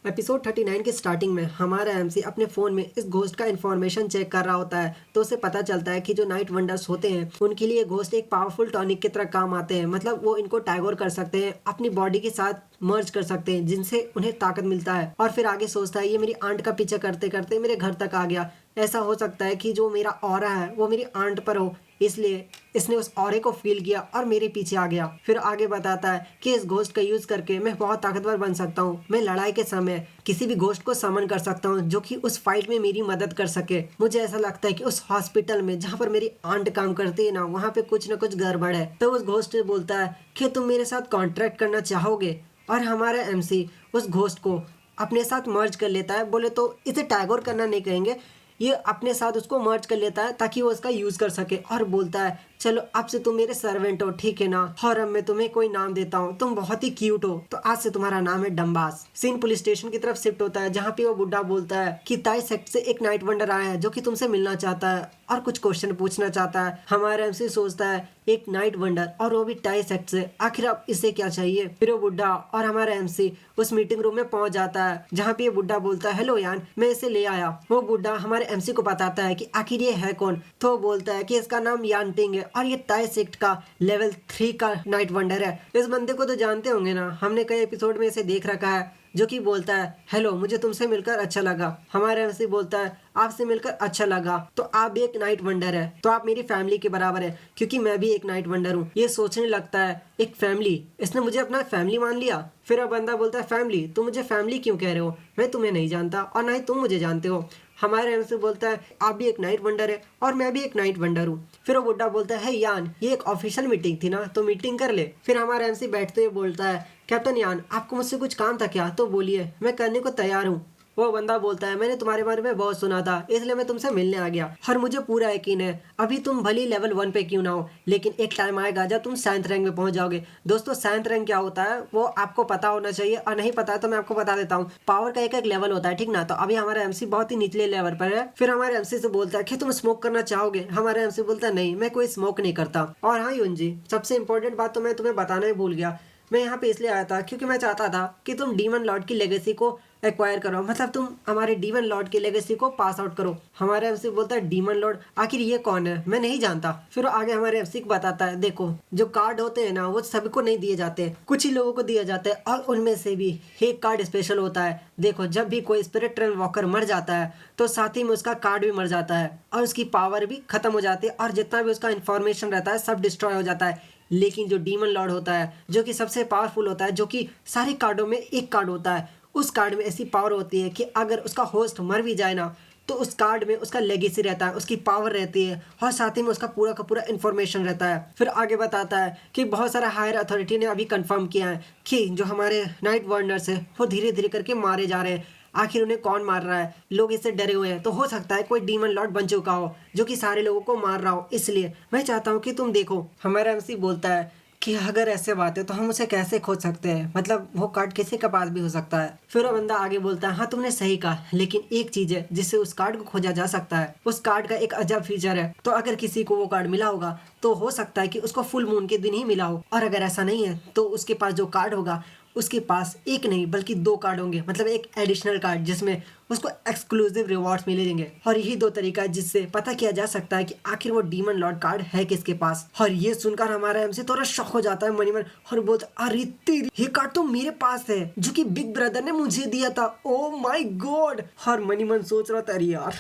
Episode 39 के starting में हमारा एमसी अपने फ़ोन में इस घोस्ट का इन्फॉर्मेशन चेक कर रहा होता है, तो उसे पता चलता है कि जो नाइट वंडर्स होते हैं उनके लिए घोस्ट एक पावरफुल टॉनिक की तरह काम आते हैं। मतलब वो इनको टैगोर कर सकते हैं, अपनी बॉडी के साथ मर्ज कर सकते हैं, जिनसे उन्हें ताकत मिलता है। और फिर आगे सोचता है ये मेरी आंट का पीछा करते करते मेरे घर तक आ गया। ऐसा हो सकता है कि जो मेरा ऑरा है वो मेरी आंट पर हो, इसलिए इसने उस ऑरे को फील किया और मेरे पीछे आ गया। फिर आगे बताता है कि इस घोस्ट का यूज करके मैं बहुत ताकतवर बन सकता हूँ। मैं लड़ाई के समय किसी भी घोस्ट को समन कर सकता हूँ जो कि उस फाइट में मेरी मदद कर सके। मुझे ऐसा लगता है कि उस हॉस्पिटल में जहाँ पर मेरी आंट काम करती है ना, वहाँ पे कुछ ना कुछ गड़बड़ है। तो उस घोस्ट से बोलता है कि तुम मेरे साथ कॉन्ट्रैक्ट करना चाहोगे, और हमारा एमसी उस घोस्ट को अपने साथ मर्ज कर लेता है। बोले तो इसे टैगोर करना नहीं कहेंगे, ये अपने साथ उसको मर्ज कर लेता है ताकि वो उसका यूज कर सके। और बोलता है चलो अब से तुम मेरे सर्वेंट हो, ठीक है ना, और अब मैं तुम्हें कोई नाम देता हूँ, तुम बहुत ही क्यूट हो, तो आज से तुम्हारा नाम है डम्बास। सीन पुलिस स्टेशन की तरफ शिफ्ट होता है, जहाँ पे वो बुढ़ा बोलता है कि ताई सेक्ट से एक नाइट वंडर आया है जो कि तुमसे मिलना चाहता है और कुछ क्वेश्चन पूछना चाहता है। हमारा एमसी सोचता है एक नाइट वंडर और वो भी टाई सेक्ट से, आखिर अब इसे क्या चाहिए। फिर वो बुढ़ा और हमारा एमसी उस मीटिंग रूम में पहुंच जाता है, जहाँ पे ये बुढ़ा बोलता है हेलो यान, मैं इसे ले आया। वो बुढ़ा हमारे एमसी को बताता है कि आखिर ये है कौन। तो वो बोलता है कि इसका नाम यान टिंग है और ये ताई सेक्ट का लेवल 3 का नाइट वंडर है। इस बंदे को तो जानते होंगे ना, हमने कई एपिसोड में इसे देख रखा है, जो कि बोलता है हेलो मुझे तुमसे मिलकर अच्छा लगा। हमारे एमसी बोलता है आपसे मिलकर अच्छा लगा, तो आप भी एक नाइट वंडर है, तो आप मेरी फैमिली के बराबर है क्योंकि मैं भी एक नाइट वंडर हूँ। ये सोचने लगता है एक फैमिली, इसने मुझे अपना फैमिली मान लिया। फिर अब बंदा बोलता है फैमिली, तुम मुझे फैमिली क्यों कह रहे हो, मैं तुम्हें नहीं जानता और ना ही तुम मुझे जानते हो। हमारे एमसी बोलता है आप भी एक नाइट वंडर है और मैं भी एक नाइट वंडर हूँ। फिर वो बुड्ढा बोलता है यान ये एक ऑफिशियल मीटिंग थी ना, तो मीटिंग कर ले। फिर हमारा एमसी बैठते हुए बोलता है कैप्टन यान आपको मुझसे कुछ काम था क्या, तो बोलिए मैं करने को तैयार हूँ। वो बंदा बोलता है मैंने तुम्हारे बारे में बहुत सुना था, इसलिए मैं तुमसे मिलने आ गया और मुझे पूरा यकीन है अभी तुम भली लेवल 1 पे क्यों ना हो, लेकिन एक टाइम आएगा जब तुम 7th रैंक में पहुंच जाओगे। दोस्तों 7th रैंक क्या होता है वो आपको पता होना चाहिए, और नहीं पता है तो मैं आपको बता देता हूँ। पावर का एक एक लेवल होता है, ठीक ना। तो अभी हमारा एमसी बहुत ही निचले लेवल पर है। फिर हमारे एमसी से बोलता है कि तुम स्मोक करना चाहोगे। हमारे एमसी बोलता है नहीं मैं कोई स्मोक नहीं करता। और हाँ यून जी, सबसे इंपॉर्टेंट बात तो मैं तुम्हें बताना ही भूल गया, मैं यहाँ पे इसलिए आया था क्योंकि मैं चाहता था कि तुम डीमन लॉर्ड की लेगेसी को एक्वायर करो, मतलब तुम हमारे डीमन लॉर्ड की लेगेसी को पास आउट करो। हमारे एमसी बोलता है डीमन लॉर्ड आखिर ये कौन है, मैं नहीं जानता। फिर आगे हमारे एमसी को बताता है देखो जो कार्ड होते हैं ना वो सभी को नहीं दिए जाते, कुछ ही लोगों को दिया जाता है, और उनमें से भी एक कार्ड स्पेशल होता है। देखो जब भी कोई स्पिरिट रेल वॉकर मर जाता है तो साथ ही में उसका कार्ड भी मर जाता है और उसकी पावर भी खत्म हो जाती है और जितना भी उसका इन्फॉर्मेशन रहता है सब डिस्ट्रॉय हो जाता है। लेकिन जो डीमन लॉर्ड होता है जो कि सबसे पावरफुल होता है, जो कि सारे कार्डों में एक कार्ड होता है, उस कार्ड में ऐसी पावर होती है कि अगर उसका होस्ट मर भी जाए ना तो उस कार्ड में उसका लेगेसी रहता है, उसकी पावर रहती है और साथ ही में उसका पूरा का पूरा इन्फॉर्मेशन रहता है। फिर आगे बताता है कि बहुत सारा हायर अथॉरिटी ने अभी कंफर्म किया है कि जो हमारे नाइट वॉन्डर्स है वो धीरे धीरे करके मारे जा रहे हैं। आखिर उन्हें कौन मार रहा है, लोग इससे डरे हुए हैं, तो हो सकता है कोई डीमन लॉर्ड बन चुका हो जो कि सारे लोगों को मार रहा हो, इसलिए मैं चाहता हूँ कि तुम देखो। हमारा एमसी बोलता है कि अगर ऐसे बात है तो हम उसे कैसे खोज सकते हैं, मतलब वो कार्ड किसी के पास भी हो सकता है। फिर वो बंदा आगे बोलता है हाँ तुमने सही कहा, लेकिन एक चीज है जिससे उस कार्ड को खोजा जा सकता है। उस कार्ड का एक अजब फीचर है, तो अगर किसी को वो कार्ड मिला होगा तो हो सकता है कि उसको फुल मून के दिन ही मिला हो, और अगर ऐसा नहीं है तो उसके पास जो कार्ड होगा उसके पास एक नहीं बल्कि 2 कार्ड होंगे, मतलब एक एडिशनल कार्ड जिसमें उसको एक्सक्लूसिव रिवॉर्ड्स मिलेंगे। और यही 2 तरीका है जिससे पता किया जा सकता है कि आखिर वो डीमन लॉर्ड कार्ड है किसके पास। और ये सुनकर हमारा एमसी थोड़ा शॉक हो जाता है मनीमन, और बोलता अरे तेरी ये कार्ड तो मेरे पास है जो कि बिग ब्रदर ने मुझे दिया था, ओ माय गॉड। और मनीमन सोच रहा था अरे यार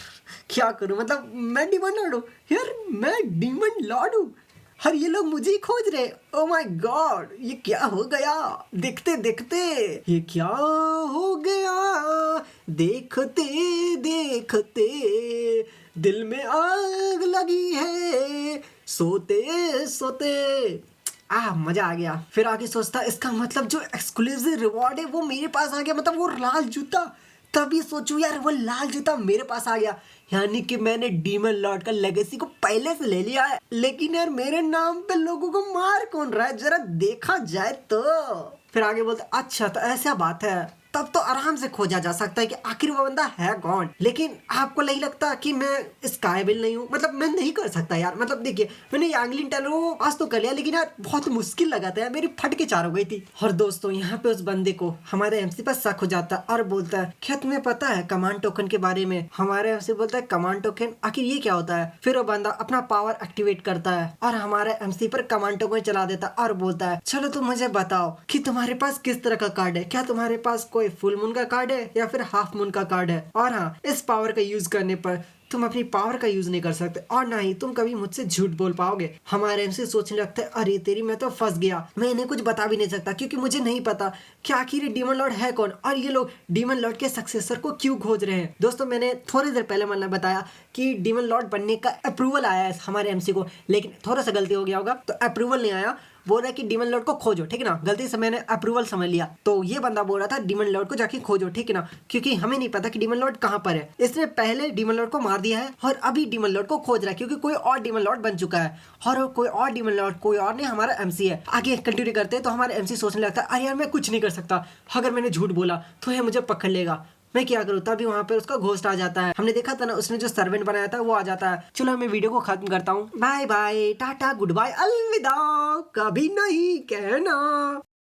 क्या करूं, मतलब मैं डीमन लॉर्ड हूँ यार, मैं डीमन लॉर्ड हूँ और ये लोग मुझे ही खोज रहे। ओ माय गॉड ये क्या हो गया, देखते देखते ये क्या हो गया, देखते देखते दिल में आग लगी है, सोते सोते मजा आ गया। फिर आगे सोचता इसका मतलब जो एक्सक्लूसिव रिवॉर्ड है वो मेरे पास आ गया, मतलब वो लाल जूता। तभी सोचू यार वो लाल जूता मेरे पास आ गया, यानी कि मैंने डीमन लॉर्ड का लेगेसी को पहले से ले लिया है। लेकिन यार मेरे नाम पे लोगों को मार कौन रहा है, जरा देखा जाए तो। फिर आगे बोलते अच्छा तो ऐसा बात है, तब तो आराम से खोजा जा सकता है कि आखिर वो बंदा है कौन। लेकिन आपको नहीं लगता कि मैं इस काबिल नहीं हूँ? मतलब मैं नहीं कर सकता यार। मतलब देखिए, मैंने यांगलिन टेलर को पास तो कर लिया, लेकिन यार बहुत मुश्किल लगा था यार, मेरी फट के चार हो गई थी। और दोस्तों यहाँ पे उस बंदे को हमारे एमसी पर शक हो जाता है और बोलता है क्या तुम्हें पता है कमांड टोकन के बारे में? हमारे एमसी बोलता है कमांड टोकन, आखिर ये क्या होता है? फिर वो बंदा अपना पावर एक्टिवेट करता है और हमारे एमसी पर कमांड टोकन चला देता है और बोलता है चलो तुम मुझे बताओ कि तुम्हारे पास किस तरह का कार्ड है। क्या तुम्हारे पास कोई फुल मून का कार्ड है या फिर हाफ मून का कार्ड है? और हाँ, इस पावर का यूज करने पर तुम अपनी पावर का यूज नहीं कर सकते और ना ही तुम कभी मुझसे झूठ बोल पाओगे। हमारे एमसी सोचने लगता है अरे तेरी, मैं तो फंस गया, मैं इन्हें कुछ बता भी नहीं सकता क्योंकि मुझे नहीं पता कि आखिर ये डीमन लॉर्ड है कौन और ये लोग डीमन लॉर्ड के सक्सेसर को क्यों खोज रहे हैं। दोस्तों मैंने थोड़ी देर पहले मैंने बताया कि डीमन लॉर्ड बनने का अप्रूवल आया है हमारे एमसी को, लेकिन थोड़ा सा गलती हो गया होगा, तो अप्रूवल नहीं आया, बोल रहा है कि डीमन लॉर्ड को खोजो, ठीक है ना। गलती से मैंने अप्रूवल समझ लिया, तो ये बंदा बोल रहा था डीमन लॉर्ड को जाके खोजो, ठीक है ना, क्योंकि हमें नहीं पता कि डीमन लॉर्ड कहाँ पर है। इसने पहले डीमन लॉर्ड को मार दिया है और अभी डीमन लॉर्ड को खोज रहा है क्योंकि कोई और डीमन लॉर्ड बन चुका है और कोई और डीमन लॉर्ड कोई और नहीं, हमारा एमसी है। आगे कंटिन्यू करते हैं तो हमारा एमसी सोचने लगता है अरे यार मैं कुछ नहीं कर सकता, अगर मैंने झूठ बोला तो ये मुझे पकड़ लेगा, मैं क्या करूँ। तभी वहाँ पे उसका घोस्ट आ जाता है। हमने देखा था ना, उसने जो सर्वेंट बनाया था वो आ जाता है। चलो मैं वीडियो को खत्म करता हूँ। Bye bye, tata, good bye, अलविदा, कभी नहीं कहना।